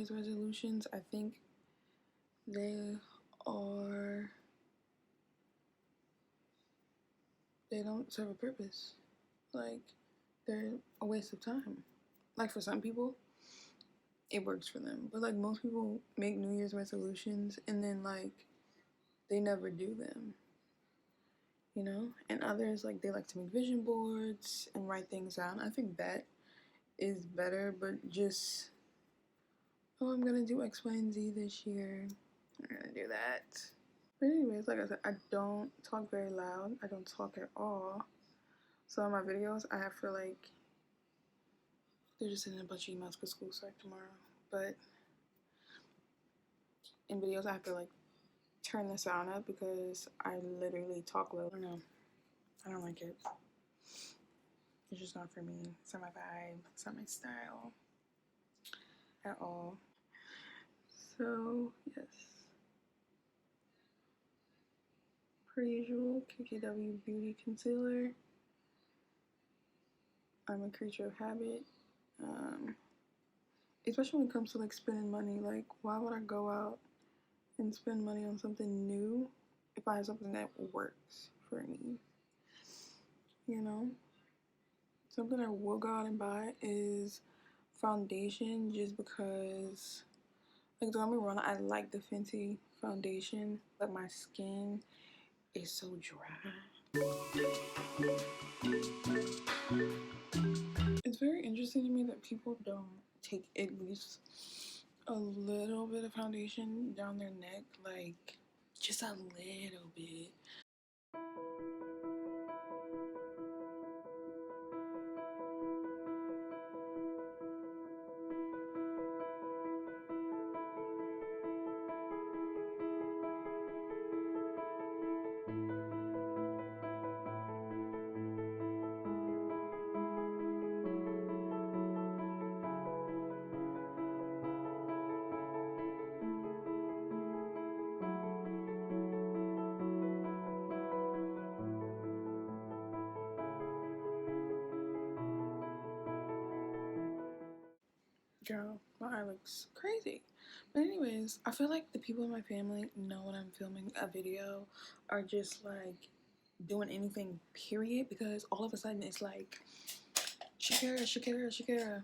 Year's resolutions, I think they don't serve a purpose. Like, they're a waste of time. Like, for some people, it works for them. But, like, most people make New Year's resolutions and then, like, they never do them. You know? And others, like, they like to make vision boards and write things down. I think that is better, but just, oh, I'm gonna do X, Y, and Z this year. I'm gonna do that. But anyways, like I said, I don't talk very loud. I don't talk at all. So in my videos, I have to, like, they're just sending a bunch of emails because school starts tomorrow. But in videos, I have to, like, turn the sound up because I literally talk low. I don't know. I don't like it. It's just not for me. It's not my vibe. It's not my style at all. So, yes. Per usual, KKWBEAUTY concealer. I'm a creature of habit. Especially when it comes to, like, spending money. Like, why would I go out and spend money on something new if I have something that works for me? You know? Something I will go out and buy is foundation, just because, like, don't get me wrong, I like the Fenty foundation, but my skin is so dry. It's very interesting to me that people don't take at least a little bit of foundation down their neck, like, just a little bit. Girl, my eye looks crazy. But anyways, I feel like the people in my family know when I'm filming a video are just, like, doing anything, period, because all of a sudden it's like, Sha'Kerra, Sha'Kerra, Sha'Kerra.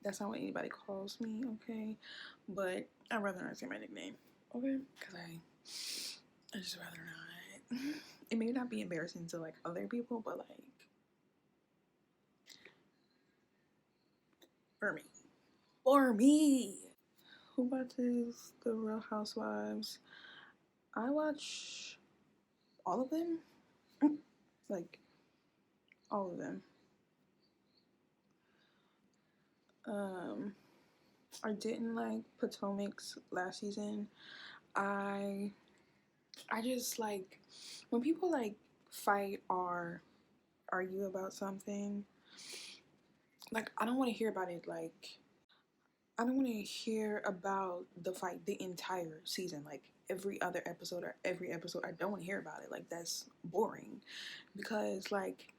That's not what anybody calls me, okay? But I'd rather not say my nickname, okay? Because I just rather not. It may not be embarrassing to, like, other people, but, like, for me. For me! Who watches the Real Housewives? I watch all of them. Like, all of them. I didn't like Potomac's last season. I just, like, when people, like, fight or argue about something, like, I don't want to hear about it. Like, I don't want to hear about the fight the entire season, like every other episode or every episode. I don't want to hear about it. Like, that's boring. Because, like,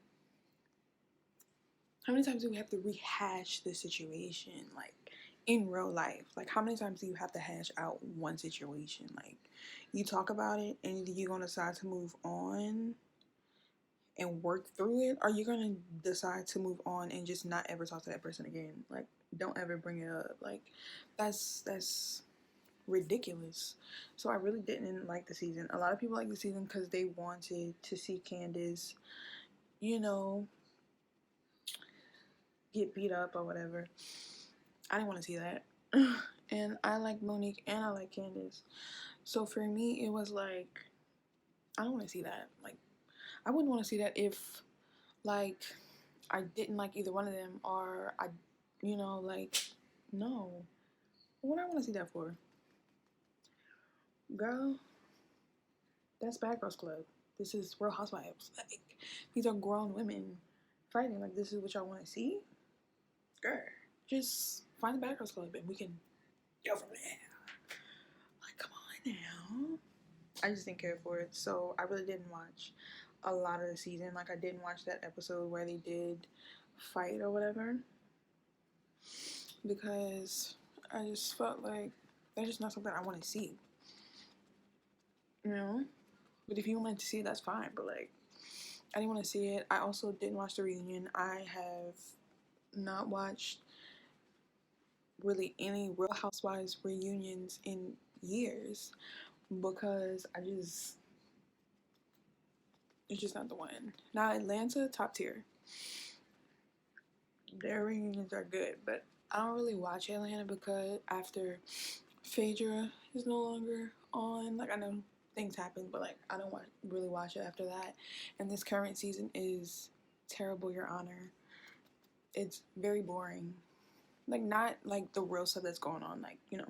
how many times do we have to rehash the situation, like, in real life? Like, how many times do you have to hash out one situation? Like, you talk about it and you're going to decide to move on and work through it, or you're going to decide to move on and just not ever talk to that person again. Like, don't ever bring it up. Like, that's ridiculous. So I really didn't like the season. A lot of people like the season because they wanted to see Candace, you know, get beat up or whatever. I didn't want to see that. And I like Monique and I like Candace. So for me, it was like, I don't want to see that. Like, I wouldn't want to see that if, like, I didn't like either one of them, or I, you know, like, no. What do I want to see that for? Girl, that's Bad Girls Club. This is Real Housewives. Like, these are grown women fighting. Like, this is what y'all want to see? Girl, just find the Bad Girls Club and we can go from there. Like, come on now. I just didn't care for it, so I really didn't watch a lot of the season. Like, I didn't watch that episode where they did fight or whatever, because I just felt like that's just not something I want to see. You know? But if you want to see it, that's fine. But like, I didn't want to see it. I also didn't watch the reunion. I have not watched really any Real Housewives reunions in years because it's just not the one. Now Atlanta, top tier. Their reunions are good, but I don't really watch Atlanta because after Phaedra is no longer on, like I know things happen, but like I don't really watch it after that. And this current season is terrible, Your Honor. It's very boring. Like not like the real stuff that's going on. Like, you know,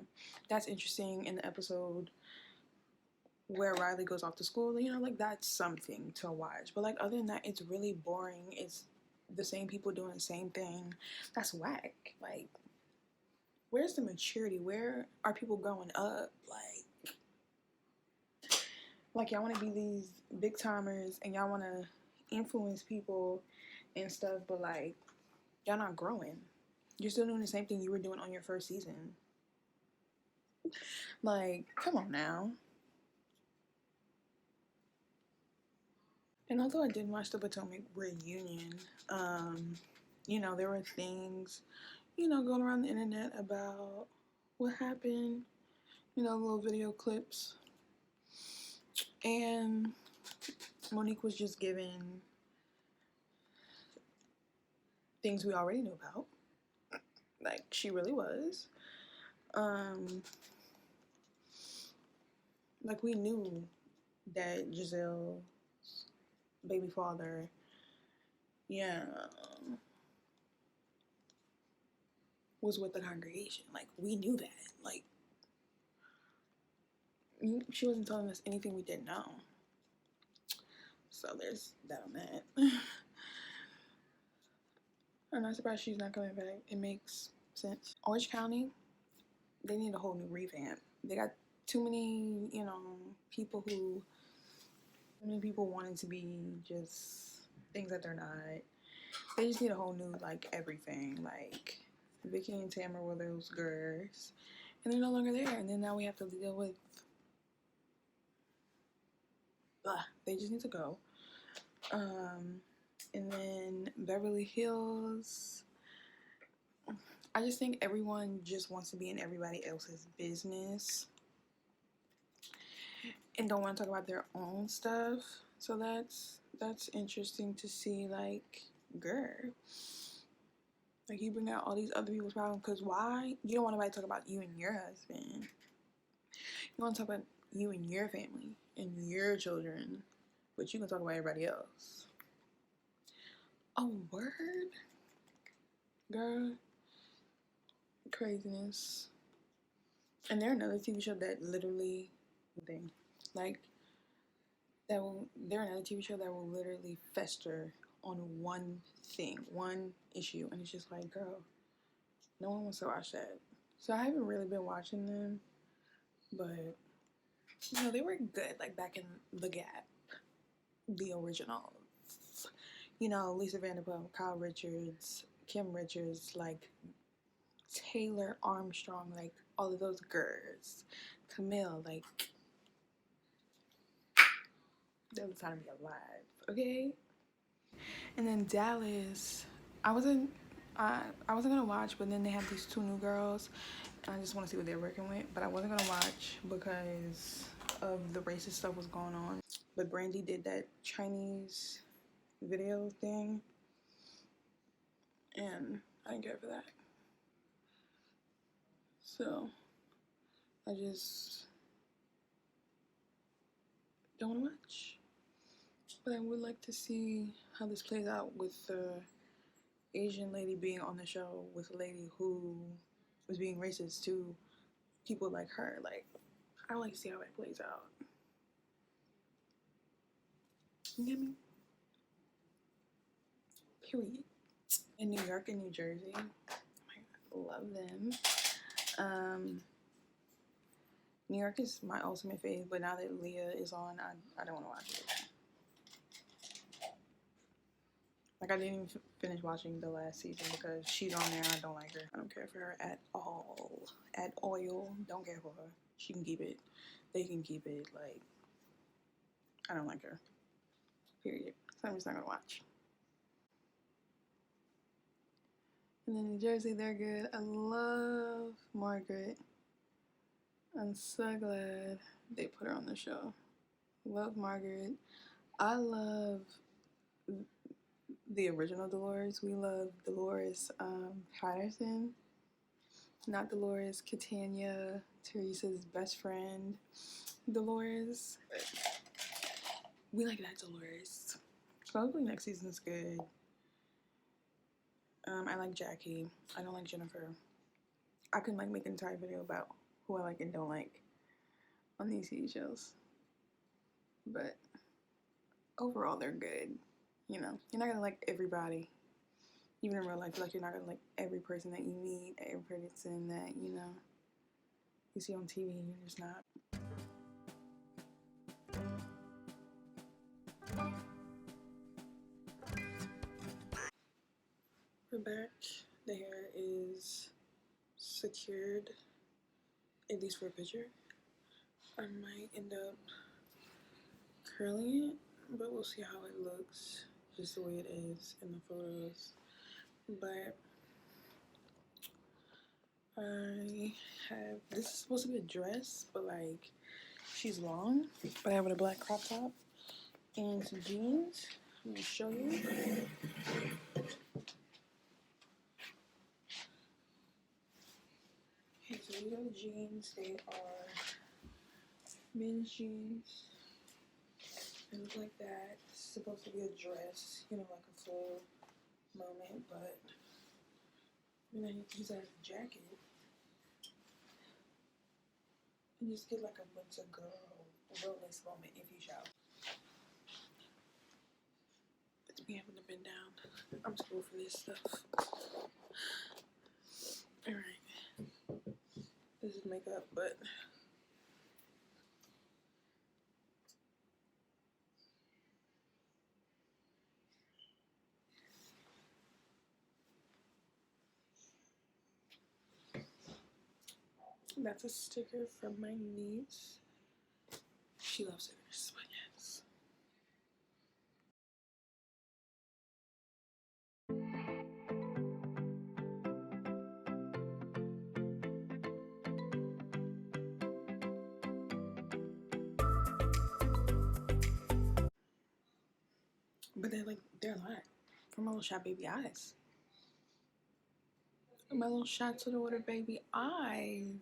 that's interesting in the episode where Riley goes off to school, you know, like that's something to watch. But like other than that, it's really boring. It's the same people doing the same thing. That's whack. Like, where's the maturity? Where are people growing up? Like y'all want to be these big timers and y'all want to influence people and stuff, but like y'all not growing. You're still doing the same thing you were doing on your first season. Like, come on now. And although I didn't watch the Potomac reunion, you know, there were things, you know, going around the internet about what happened, you know, little video clips. And Monique was just given things we already knew about. Like, she really was. Like, we knew that Giselle's baby father, yeah, was with the congregation. Like, we knew that. Like, she wasn't telling us anything we didn't know. So there's that on that. I'm not surprised she's not coming back. It makes sense. Orange County, they need a whole new revamp. They got too many, you know, people wanting to be just things that they're not. They just need a whole new, like, everything. Like, Vicky and Tamara were those girls, and they're no longer there. And then now we have to deal with, they just need to go. And then Beverly Hills, I just think everyone just wants to be in everybody else's business and don't want to talk about their own stuff. So that's interesting to see. Like, girl, like you bring out all these other people's problems because why? You don't want nobody to talk about you and your husband. You want to talk about you and your family and your children, but you can talk about everybody else. Oh, word? Girl, craziness. And there's another TV show that literally, like, they're another TV show that will literally fester on one thing, one issue, and it's just like, girl, no one wants to watch that. So I haven't really been watching them, but, you know, they were good, like, back in The Gap, the originals. You know, Lisa Vanderpump, Kyle Richards, Kim Richards, like, Taylor Armstrong, like, all of those girls. Camille, like, that was time to be alive, okay? And then Dallas, I wasn't gonna watch, but then they had these two new girls, and I just want to see what they're working with. But I wasn't gonna watch because of the racist stuff was going on. But Brandy did that Chinese video thing, and I didn't care for that. So I just don't want to watch. But I would like to see how this plays out with the Asian lady being on the show with a lady who was being racist to people like her. Like, I like to see how it plays out. You get me? Period. In New York and New Jersey, oh my God, love them. New York is my ultimate fave, but now that Leah is on, I don't want to watch it. Like, I didn't even finish watching the last season because she's on there and I don't like her. I don't care for her at all. add oil. Don't care for her. She can keep it. They can keep it. Like, I don't like her. Period. So I'm just not gonna watch. And then in Jersey, they're good. I love Margaret. I'm so glad they put her on the show. Love Margaret. I love the original Dolores. We love Dolores Patterson. Not Dolores Catania, Teresa's best friend. Dolores. We like that Dolores. So hopefully next season's good. I like Jackie. I don't like Jennifer. I can like make an entire video about who I like and don't like on these TV shows. But overall, they're good. You know, you're not gonna like everybody. Even in real life, like you're not gonna like every person that you meet, every person that, you know, you see on TV, you're just not. We're back. The hair is secured, at least for a picture. I might end up curling it, but we'll see how it looks, just the way it is in the photos. But I have, this is supposed to be a dress, but like she's long, but I have it a black crop top and some jeans. I'm gonna show you. Okay, so these are the jeans. They are men's jeans. They look like that. It's supposed to be a dress, you know, like a full moment, but I'm gonna use that as a jacket. And just get like a winter girl wellness moment if you shall. It's me having to bend down. I'm too old for this stuff. Alright. This is makeup, but that's a sticker from my niece. She loves stickers, but yes. But they're a lot for my little shot baby eyes. My little shot to the water baby eyes.